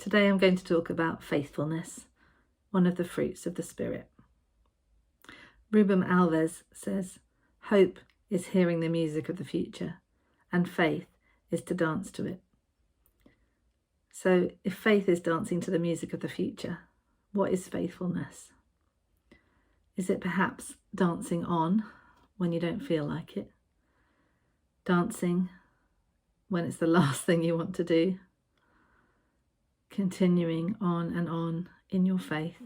Today I'm going to talk about faithfulness, one of the fruits of the Spirit. Ruben Alves says, "Hope is hearing the music of the future, and faith is to dance to it." So if faith is dancing to the music of the future, what is faithfulness? Is it perhaps dancing on when you don't feel like it? Dancing when it's the last thing you want to do? Continuing on in your faith,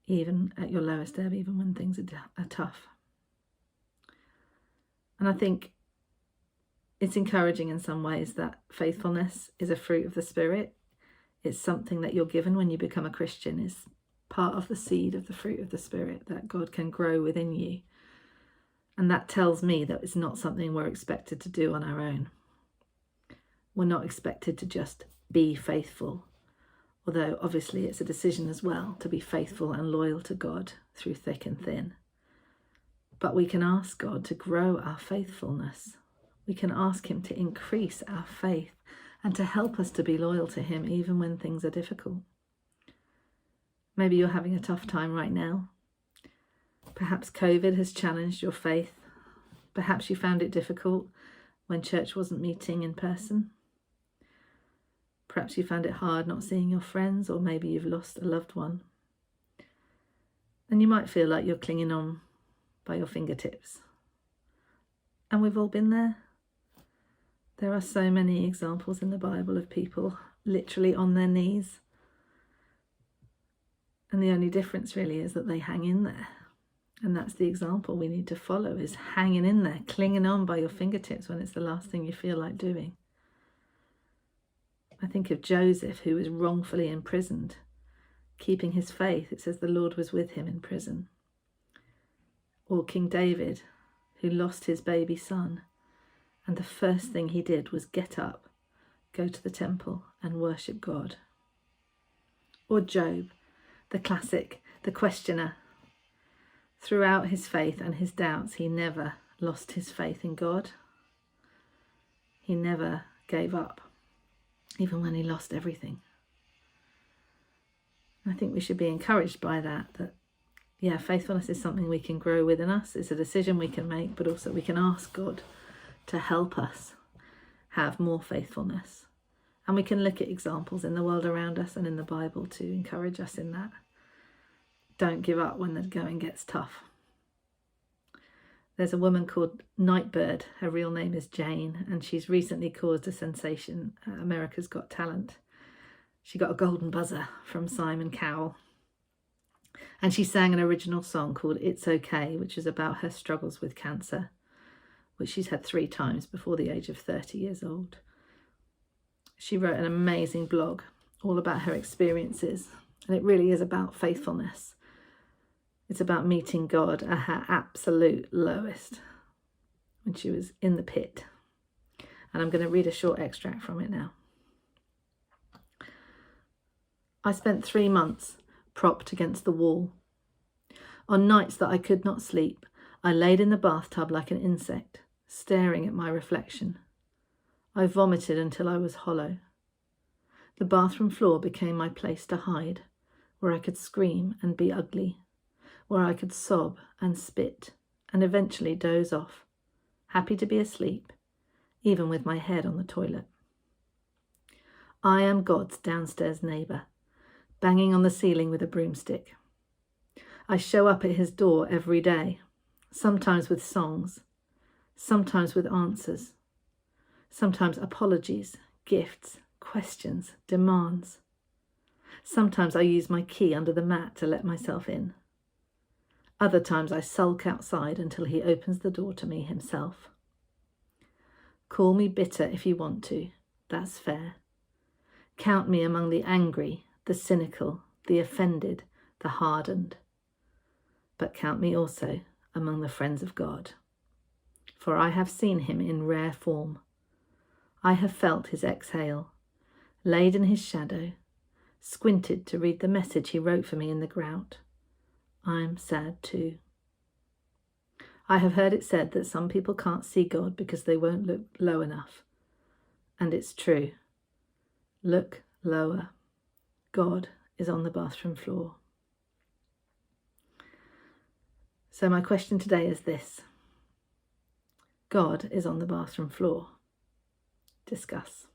even at your lowest ebb, even when things are tough. And I think it's encouraging in some ways that faithfulness is a fruit of the Spirit. It's something that you're given when you become a Christian. It's part of the seed of the fruit of the Spirit that God can grow within you. And that tells me that it's not something we're expected to do on our own. We're not expected to just be faithful, although obviously it's a decision as well to be faithful and loyal to God through thick and thin. But we can ask God to grow our faithfulness. We can ask him to increase our faith and to help us to be loyal to him even when things are difficult. Maybe you're having a tough time right now. Perhaps COVID has challenged your faith. Perhaps you found it difficult when church wasn't meeting in person. Perhaps you found it hard not seeing your friends, or maybe you've lost a loved one. And you might feel like you're clinging on by your fingertips. And we've all been there. There are so many examples in the Bible of people literally on their knees. And the only difference really is that they hang in there. And that's the example we need to follow, is hanging in there, clinging on by your fingertips when it's the last thing you feel like doing. I think of Joseph, who was wrongfully imprisoned, keeping his faith. It says the Lord was with him in prison. Or King David, who lost his baby son, and the first thing he did was get up, go to the temple and worship God. Or Job, the classic, the questioner. Throughout his faith and his doubts, he never lost his faith in God. He never gave up, even when he lost everything. I think we should be encouraged by that faithfulness is something we can grow within us. It's a decision we can make, but also we can ask God to help us have more faithfulness. And we can look at examples in the world around us and in the Bible to encourage us in that. Don't give up when the going gets tough. There's a woman called Nightbirde. Her real name is Jane, and she's recently caused a sensation at America's Got Talent. She got a golden buzzer from Simon Cowell. And she sang an original song called It's Okay, which is about her struggles with cancer, which she's had 3 times before the age of 30 years old. She wrote an amazing blog all about her experiences, and it really is about faithfulness. It's about meeting God at her absolute lowest, when she was in the pit. And I'm going to read a short extract from it now. I spent 3 months propped against the wall. On nights that I could not sleep, I laid in the bathtub like an insect, staring at my reflection. I vomited until I was hollow. The bathroom floor became my place to hide, where I could scream and be ugly, where I could sob and spit and eventually doze off, happy to be asleep, even with my head on the toilet. I am God's downstairs neighbour, banging on the ceiling with a broomstick. I show up at his door every day, sometimes with songs, sometimes with answers, sometimes apologies, gifts, questions, demands. Sometimes I use my key under the mat to let myself in. Other times I sulk outside until he opens the door to me himself. Call me bitter if you want to, that's fair. Count me among the angry, the cynical, the offended, the hardened. But count me also among the friends of God. For I have seen him in rare form. I have felt his exhale, laid in his shadow, squinted to read the message he wrote for me in the grout. I'm sad too. I have heard it said that some people can't see God because they won't look low enough. And it's true. Look lower. God is on the bathroom floor. So my question today is this. God is on the bathroom floor. Discuss.